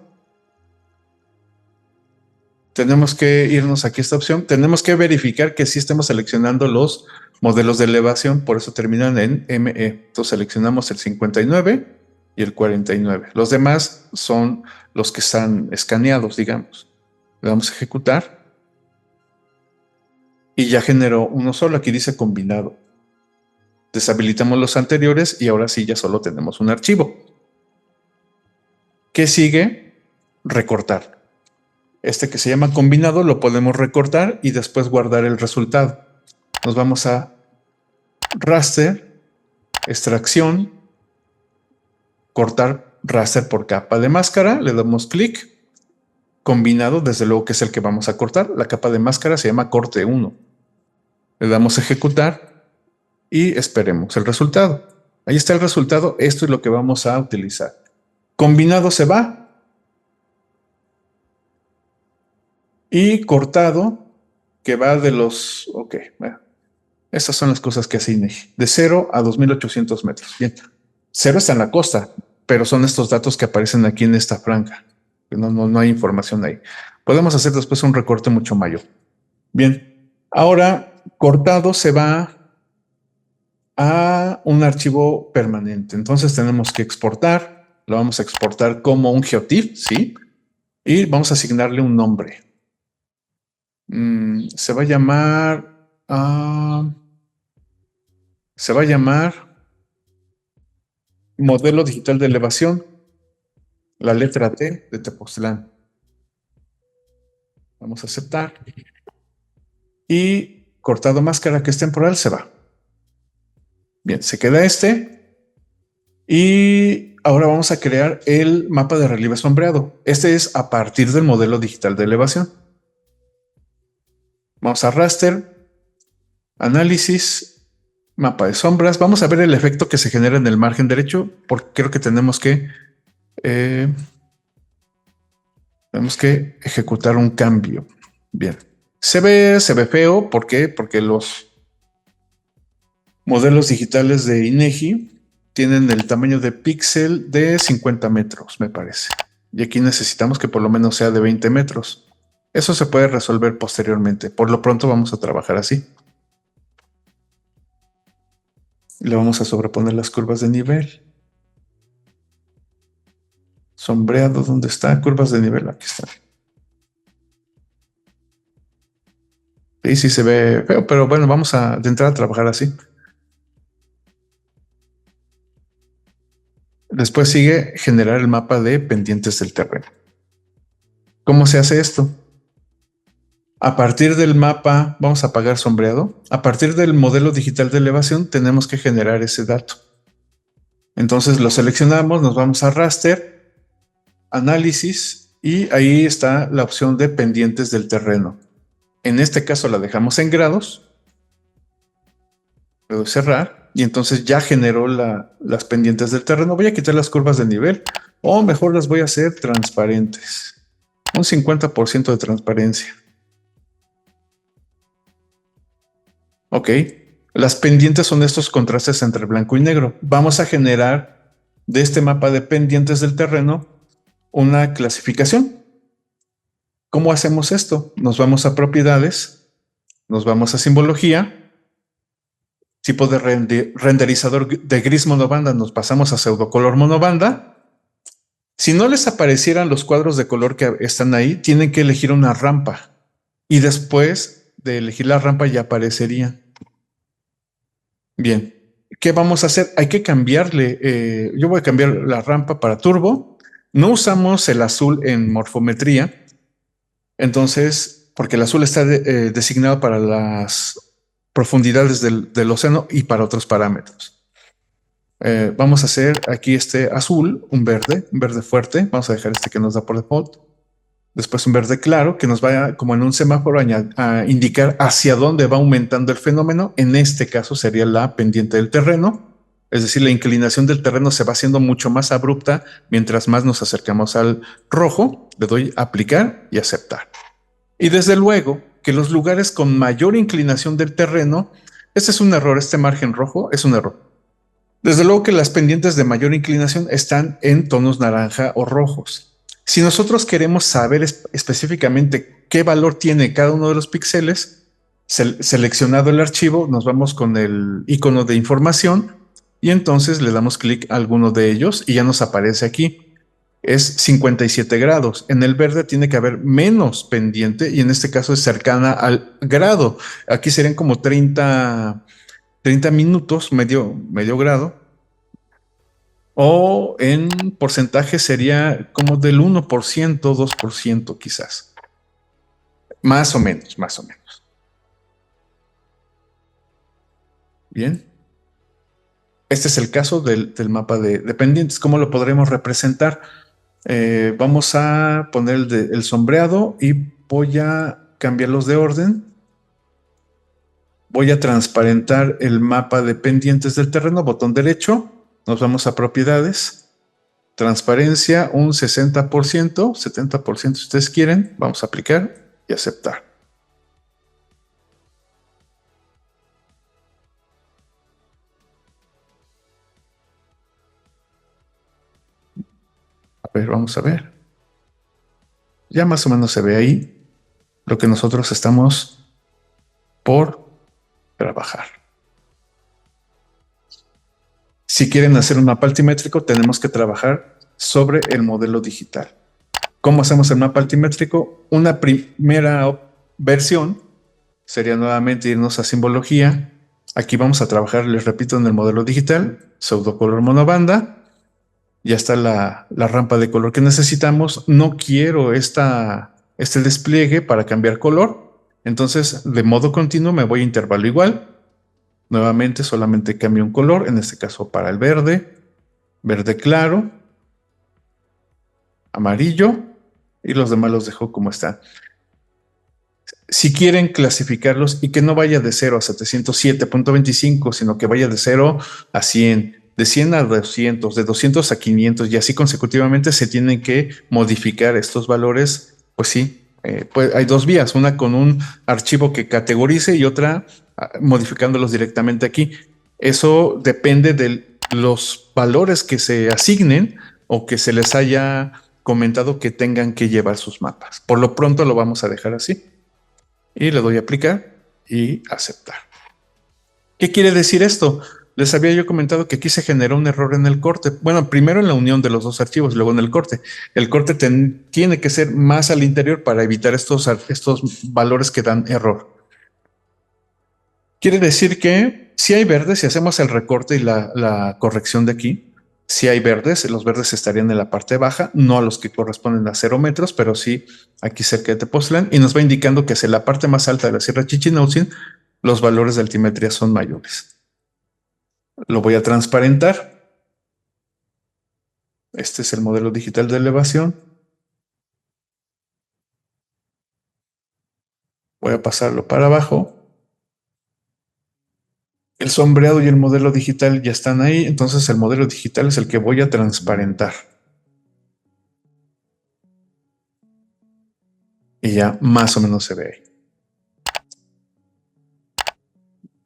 Tenemos que irnos aquí a esta opción. Tenemos que verificar que sí estemos seleccionando los modelos de elevación, por eso terminan en ME. Entonces seleccionamos el 59 y el 49. Los demás son los que están escaneados, digamos. Le damos a ejecutar y ya generó uno solo. Aquí dice combinado. Deshabilitamos los anteriores y ahora sí ya solo tenemos un archivo. ¿Qué sigue? Recortar. Este que se llama combinado lo podemos recortar y después guardar el resultado. Nos vamos a raster, extracción, cortar raster por capa de máscara, le damos clic, combinado, desde luego que es el que vamos a cortar, la capa de máscara se llama corte 1. Le damos a ejecutar y esperemos el resultado. Ahí está el resultado, esto es lo que vamos a utilizar. Combinado se va. Y cortado, que va de los... Ok, bueno, estas son las cosas que hace INEGI. De 0 a 2.800 metros. Bien, 0 está en la costa, pero son estos datos que aparecen aquí en esta franja. No hay información ahí. Podemos hacer después un recorte mucho mayor. Bien, ahora cortado se va a un archivo permanente. Entonces tenemos que exportar. Lo vamos a exportar como un GeoTIFF, ¿sí? Y vamos a asignarle un nombre. Se va a llamar... se va a llamar modelo digital de elevación, la letra T de Tepoztlán. Vamos a aceptar. Y cortado máscara que es temporal se va. Bien, se queda este. Y ahora vamos a crear el mapa de relieve sombreado. Este es a partir del modelo digital de elevación. Vamos a raster, análisis, mapa de sombras. Vamos a ver el efecto que se genera en el margen derecho, porque creo que tenemos que ejecutar un cambio. Bien. Se ve feo. ¿Por qué? Porque los modelos digitales de INEGI tienen el tamaño de píxel de 50 metros, me parece. Y aquí necesitamos que por lo menos sea de 20 metros. Eso se puede resolver posteriormente. Por lo pronto vamos a trabajar así. Le vamos a sobreponer las curvas de nivel. Sombreado, ¿dónde está? Curvas de nivel, aquí están. Ahí sí se ve feo, pero bueno, vamos a de entrada a trabajar así. Después sigue generar el mapa de pendientes del terreno. ¿Cómo se hace esto? A partir del mapa, vamos a apagar sombreado. A partir del modelo digital de elevación, tenemos que generar ese dato. Entonces lo seleccionamos, nos vamos a raster, análisis, y ahí está la opción de pendientes del terreno. En este caso la dejamos en grados. Puedo cerrar y entonces ya generó las pendientes del terreno. Voy a quitar las curvas de nivel o mejor las voy a hacer transparentes. Un 50% de transparencia. Ok, las pendientes son estos contrastes entre blanco y negro. Vamos a generar de este mapa de pendientes del terreno una clasificación. ¿Cómo hacemos esto? Nos vamos a propiedades, nos vamos a simbología, tipo de renderizador de gris monobanda, nos pasamos a pseudocolor monobanda. Si no les aparecieran los cuadros de color que están ahí, tienen que elegir una rampa y después de elegir la rampa ya aparecería. Bien, ¿qué vamos a hacer? Hay que cambiarle, yo voy a cambiar la rampa para turbo. No usamos el azul en morfometría, entonces, porque el azul está designado para las profundidades del océano y para otros parámetros. Vamos a hacer aquí este azul, un verde fuerte. Vamos a dejar este que nos da por default. Después un verde claro que nos vaya como en un semáforo a indicar hacia dónde va aumentando el fenómeno. En este caso sería la pendiente del terreno. Es decir, la inclinación del terreno se va haciendo mucho más abrupta mientras más nos acercamos al rojo. Le doy aplicar y aceptar. Y desde luego que los lugares con mayor inclinación del terreno, este es un error, este margen rojo es un error. Desde luego que las pendientes de mayor inclinación están en tonos naranja o rojos. Si nosotros queremos saber específicamente qué valor tiene cada uno de los píxeles, seleccionado el archivo, nos vamos con el icono de información y entonces le damos clic a alguno de ellos y ya nos aparece aquí. Es 57 grados. En el verde tiene que haber menos pendiente y en este caso es cercana al grado. Aquí serían como 30 minutos, medio grado, o en porcentaje sería como del 1%, 2% quizás. Más o menos, más o menos. Bien. Este es el caso del mapa de pendientes. ¿Cómo lo podremos representar? Vamos a poner el sombreado y voy a cambiarlos de orden. Voy a transparentar el mapa de pendientes del terreno, botón derecho. Nos vamos a propiedades. Transparencia, un 60%, 70% si ustedes quieren. Vamos a aplicar y aceptar. A ver, vamos a ver. Ya más o menos se ve ahí lo que nosotros estamos por trabajar. Si quieren hacer un mapa altimétrico, tenemos que trabajar sobre el modelo digital. ¿Cómo hacemos el mapa altimétrico? Una primera versión sería nuevamente irnos a simbología. Aquí vamos a trabajar, les repito, en el modelo digital, pseudocolor monobanda. Ya está la rampa de color que necesitamos. No quiero este despliegue para cambiar color. Entonces, de modo continuo, me voy a intervalo igual. Nuevamente, solamente cambio un color, en este caso para el verde, verde claro, amarillo, y los demás los dejo como están. Si quieren clasificarlos y que no vaya de 0 a 707.25, sino que vaya de 0 a 100, de 100 a 200, de 200 a 500 y así consecutivamente, se tienen que modificar estos valores. Pues sí, pues hay dos vías, una con un archivo que categorice y otra modificándolos directamente aquí. Eso depende de los valores que se asignen o que se les haya comentado que tengan que llevar sus mapas. Por lo pronto lo vamos a dejar así. Y le doy a aplicar y aceptar. ¿Qué quiere decir esto? Les había yo comentado que aquí se generó un error en el corte. Bueno, primero en la unión de los dos archivos, luego en el corte. El corte tiene que ser más al interior para evitar estos valores que dan error. Quiere decir que si hay verdes, si hacemos el recorte y la corrección de aquí, si hay verdes, los verdes estarían en la parte baja, no a los que corresponden a 0 metros, pero sí aquí cerca de Tepoztlán, y nos va indicando que hacia la parte más alta de la Sierra Chichinautzin, los valores de altimetría son mayores. Lo voy a transparentar. Este es el modelo digital de elevación. Voy a pasarlo para abajo. El sombreado y el modelo digital ya están ahí, entonces el modelo digital es el que voy a transparentar. Y ya más o menos se ve ahí.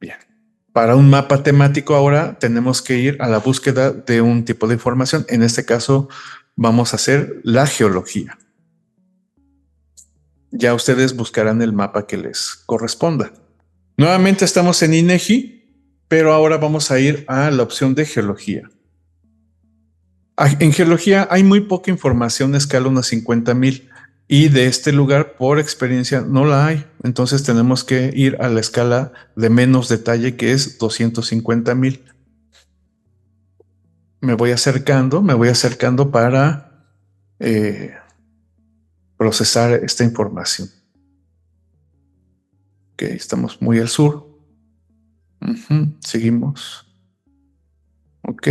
Bien. Para un mapa temático ahora tenemos que ir a la búsqueda de un tipo de información. En este caso vamos a hacer la geología. Ya ustedes buscarán el mapa que les corresponda. Nuevamente estamos en INEGI, pero ahora vamos a ir a la opción de geología. En geología hay muy poca información, escala unas 50,000, y de este lugar, por experiencia, no la hay. Entonces tenemos que ir a la escala de menos detalle, que es 250,000. Me voy acercando para procesar esta información. Ok, estamos muy al sur. Seguimos. Ok.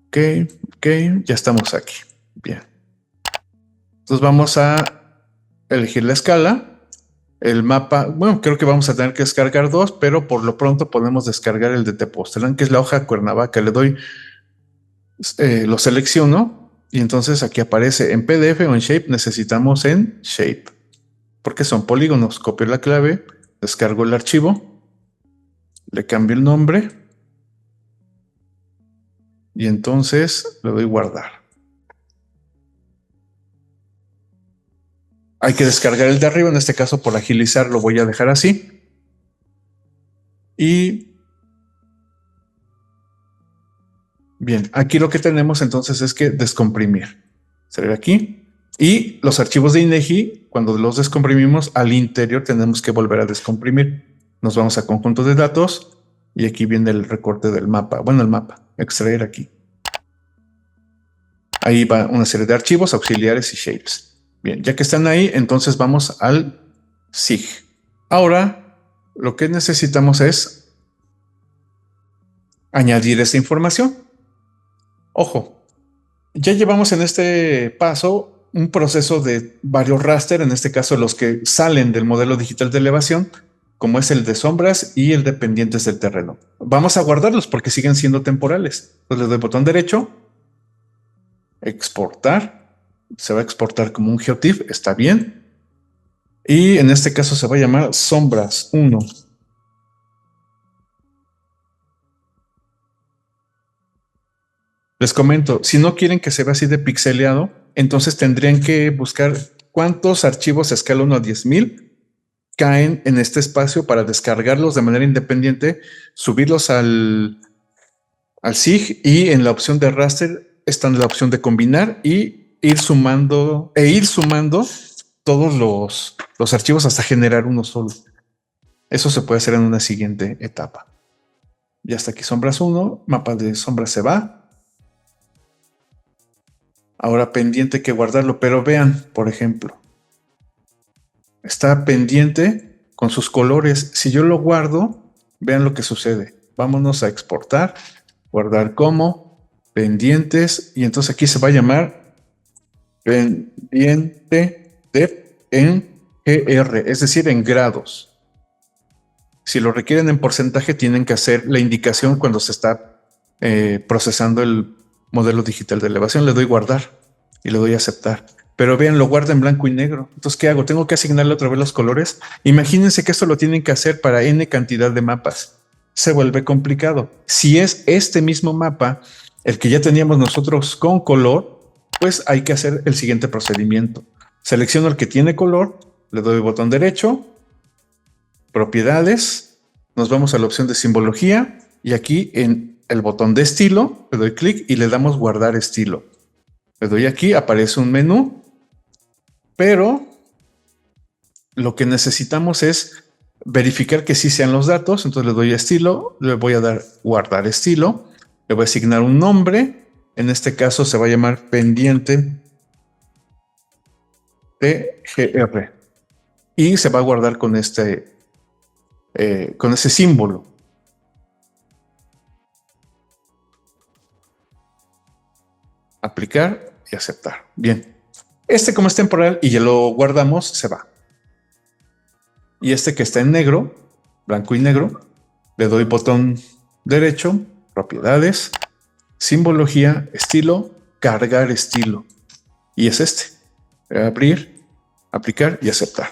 Ok, ya estamos aquí. Bien. Entonces vamos a elegir la escala el mapa. Bueno, creo que vamos a tener que descargar dos, pero por lo pronto podemos descargar el de Tepoztlán, que es la hoja Cuernavaca. Le doy, lo selecciono y entonces aquí aparece en PDF o en Shape. Necesitamos en Shape porque son polígonos. Copio la clave, descargo el archivo, le cambio el nombre y entonces le doy guardar. Hay que descargar el de arriba, en este caso por agilizar lo voy a dejar así. Y bien, aquí lo que tenemos entonces es que descomprimir. Salir aquí. Y los archivos de INEGI, cuando los descomprimimos, al interior tenemos que volver a descomprimir. Nos vamos a conjunto de datos y aquí viene el recorte del mapa. Bueno, el mapa, extraer aquí. Ahí va una serie de archivos auxiliares y shapes. Bien, ya que están ahí, entonces vamos al SIG. Ahora, lo que necesitamos es añadir esta información. Ojo, ya llevamos en este paso un proceso de varios raster, en este caso los que salen del modelo digital de elevación, como es el de sombras y el de pendientes del terreno. Vamos a guardarlos porque siguen siendo temporales. Entonces le doy botón derecho, exportar. Se va a exportar como un GeoTIFF, está bien. Y en este caso se va a llamar sombras 1. Les comento, si no quieren que se vea así de pixeleado, entonces tendrían que buscar cuántos archivos a escala 1 a 10,000 caen en este espacio para descargarlos de manera independiente, subirlos al SIG y en la opción de raster está en la opción de combinar y ir sumando todos los archivos hasta generar uno solo. Eso se puede hacer en una siguiente etapa. Ya está aquí sombras 1, mapa de sombras se va. Ahora pendiente que guardarlo, pero vean, por ejemplo, está pendiente con sus colores. Si yo lo guardo, vean lo que sucede. Vámonos a exportar, guardar como, pendientes, y entonces aquí se va a llamar pendiente en GR, es decir, en grados. Si lo requieren en porcentaje, tienen que hacer la indicación cuando se está procesando el modelo digital de elevación. Le doy guardar y le doy aceptar. Pero vean, lo guarda en blanco y negro. Entonces, ¿qué hago? Tengo que asignarle otra vez los colores. Imagínense que esto lo tienen que hacer para N cantidad de mapas. Se vuelve complicado. Si es este mismo mapa, el que ya teníamos nosotros con color, pues hay que hacer el siguiente procedimiento. Selecciono el que tiene color, le doy botón derecho, propiedades, nos vamos a la opción de simbología y aquí en el botón de estilo le doy clic y le damos guardar estilo. Le doy aquí, aparece un menú, pero lo que necesitamos es verificar que sí sean los datos. Entonces le doy a estilo, le voy a dar guardar estilo, le voy a asignar un nombre. En este caso se va a llamar pendiente TGR y se va a guardar con ese símbolo. Aplicar y aceptar. Bien. Este, como es temporal y ya lo guardamos, se va. Y este que está en negro, blanco y negro, le doy botón derecho, propiedades, simbología, estilo, cargar estilo. Y es este. Abrir, aplicar y aceptar.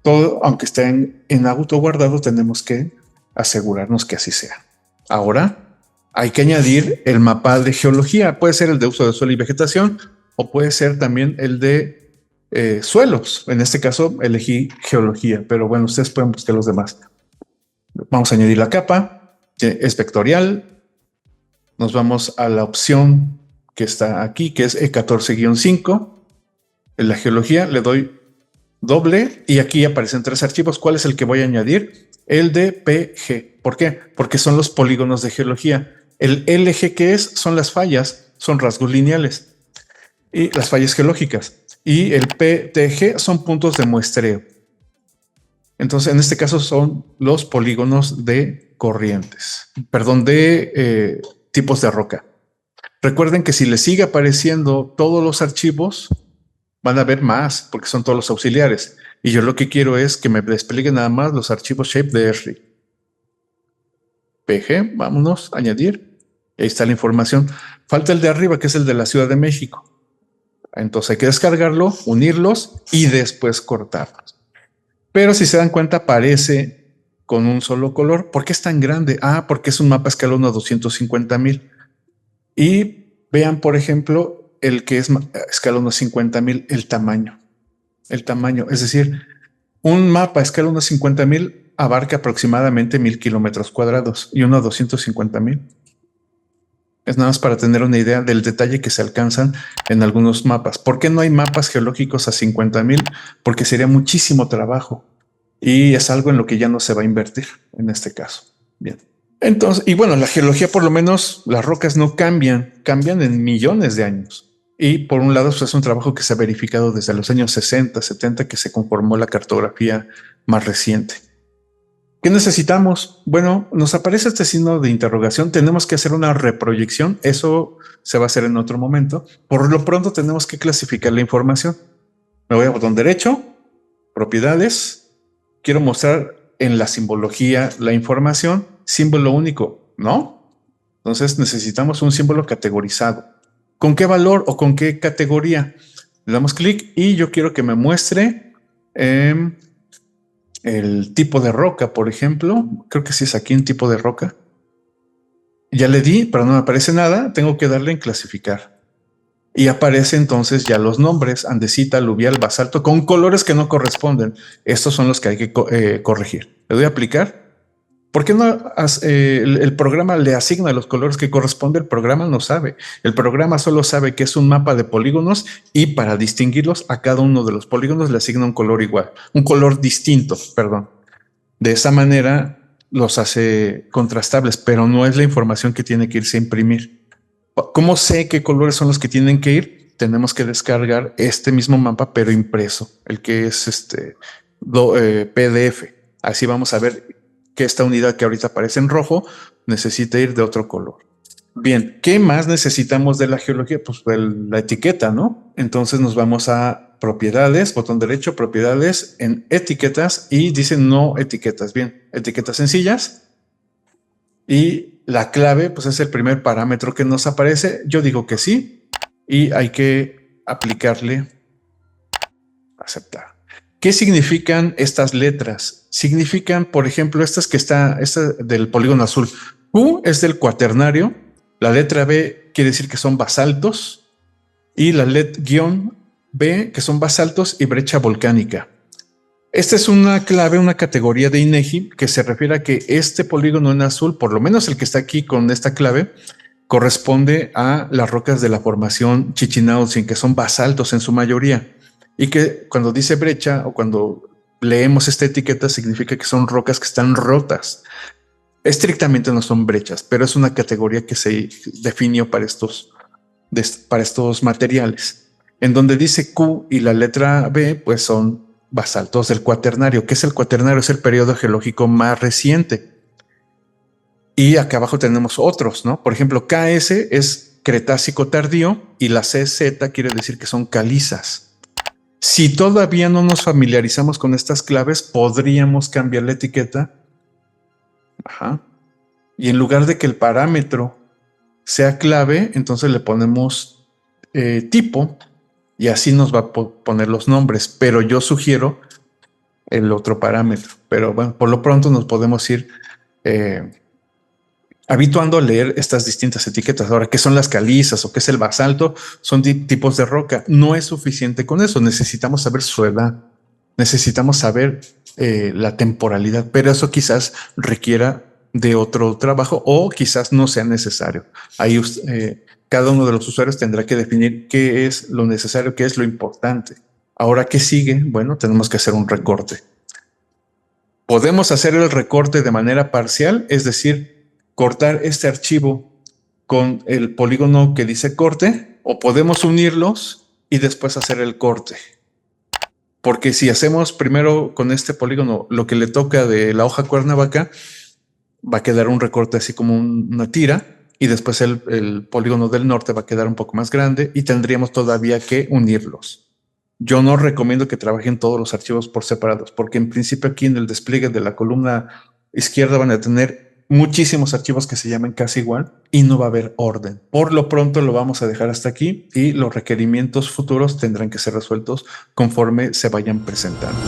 Todo, aunque esté en auto guardado, tenemos que asegurarnos que así sea. Ahora hay que añadir el mapa de geología. Puede ser el de uso de suelo y vegetación o puede ser también el de suelos. En este caso elegí geología, pero bueno, ustedes pueden buscar los demás. Vamos a añadir la capa, es vectorial. Nos vamos a la opción que está aquí, que es E14-5. En la geología le doy doble y aquí aparecen 3 archivos. ¿Cuál es el que voy a añadir? El de PG. ¿Por qué? Porque son los polígonos de geología. El LG, que son las fallas, son rasgos lineales y las fallas geológicas. Y el PTG son puntos de muestreo. Entonces, en este caso son los polígonos de corrientes, perdón, de tipos de roca. Recuerden que si les sigue apareciendo todos los archivos, van a haber más porque son todos los auxiliares. Y yo lo que quiero es que me despliegue nada más los archivos shape de ESRI. PG, vámonos, añadir. Ahí está la información. Falta el de arriba, que es el de la Ciudad de México. Entonces hay que descargarlo, unirlos y después cortarlos. Pero si se dan cuenta, aparece con un solo color. ¿Por qué es tan grande? Porque es un mapa escala 1 a 250,000. Y vean, por ejemplo, el que es escala 1 a 50,000, el tamaño. El tamaño, es decir, un mapa a escala 1 a 50,000 abarca aproximadamente 1,000 kilómetros cuadrados y uno a 250,000. Es nada más para tener una idea del detalle que se alcanzan en algunos mapas. ¿Por qué no hay mapas geológicos a 50,000? Porque sería muchísimo trabajo y es algo en lo que ya no se va a invertir en este caso. Bien. Entonces, y bueno, la geología, por lo menos las rocas no cambian, cambian en millones de años. Y por un lado, pues es un trabajo que se ha verificado desde los años 60, 70, que se conformó la cartografía más reciente. ¿Qué necesitamos? Bueno, nos aparece este signo de interrogación. Tenemos que hacer una reproyección. Eso se va a hacer en otro momento. Por lo pronto tenemos que clasificar la información. Me voy a botón derecho, propiedades. Quiero mostrar en la simbología la información. Símbolo único, ¿no? Entonces necesitamos un símbolo categorizado. ¿Con qué valor o con qué categoría? Le damos clic y yo quiero que me muestre el tipo de roca, por ejemplo. Creo que sí es aquí un tipo de roca. Ya le di, pero no me aparece nada. Tengo que darle en clasificar. Y aparece entonces ya los nombres: andesita, aluvial, basalto, con colores que no corresponden. Estos son los que hay que corregir. Le doy a aplicar. ¿Por qué no el programa le asigna los colores que corresponde? El programa no sabe. El programa solo sabe que es un mapa de polígonos y para distinguirlos a cada uno de los polígonos le asigna un color igual, un color distinto, perdón. De esa manera los hace contrastables, pero no es la información que tiene que irse a imprimir. ¿Cómo sé qué colores son los que tienen que ir? Tenemos que descargar este mismo mapa, pero impreso, el que es PDF. Así vamos a ver que esta unidad que ahorita aparece en rojo necesita ir de otro color. Bien, ¿qué más necesitamos de la geología? Pues la etiqueta, ¿no? Entonces nos vamos a propiedades, botón derecho, propiedades, en etiquetas y dice no etiquetas. Bien, etiquetas sencillas. Y la clave, pues es el primer parámetro que nos aparece. Yo digo que sí y hay que aplicarle aceptar. ¿Qué significan estas letras? Significan, por ejemplo, esta del polígono azul. Q es del cuaternario, la letra B quiere decir que son basaltos y la guión B que son basaltos y brecha volcánica. Esta es una clave, una categoría de INEGI que se refiere a que este polígono en azul, por lo menos el que está aquí con esta clave, corresponde a las rocas de la formación Chichinautzin, que son basaltos en su mayoría. Y que cuando dice brecha o cuando leemos esta etiqueta significa que son rocas que están rotas. Estrictamente no son brechas, pero es una categoría que se definió para estos materiales. En donde dice Q y la letra B, pues son basaltos del cuaternario. ¿Qué es el cuaternario? Es el periodo geológico más reciente. Y acá abajo tenemos otros, ¿no? Por ejemplo, KS es Cretácico tardío y la CZ quiere decir que son calizas. Si todavía no nos familiarizamos con estas claves, podríamos cambiar la etiqueta. Ajá. Y en lugar de que el parámetro sea clave, entonces le ponemos tipo y así nos va a poner los nombres. Pero yo sugiero el otro parámetro. Pero bueno, por lo pronto nos podemos ir habituando a leer estas distintas etiquetas. Ahora, ¿qué son las calizas o qué es el basalto? Son tipos de roca. No es suficiente con eso. Necesitamos saber su edad. Necesitamos saber la temporalidad, pero eso quizás requiera de otro trabajo o quizás no sea necesario. Ahí cada uno de los usuarios tendrá que definir qué es lo necesario, qué es lo importante. Ahora, ¿qué sigue? Bueno, tenemos que hacer un recorte. Podemos hacer el recorte de manera parcial, es decir, cortar este archivo con el polígono que dice corte, o podemos unirlos y después hacer el corte. Porque si hacemos primero con este polígono lo que le toca de la hoja Cuernavaca, va a quedar un recorte así como una tira, y después el polígono del norte va a quedar un poco más grande y tendríamos todavía que unirlos. Yo no recomiendo que trabajen todos los archivos por separados, porque en principio aquí en el despliegue de la columna izquierda van a tener muchísimos archivos que se llaman casi igual y no va a haber orden. Por lo pronto lo vamos a dejar hasta aquí y los requerimientos futuros tendrán que ser resueltos conforme se vayan presentando.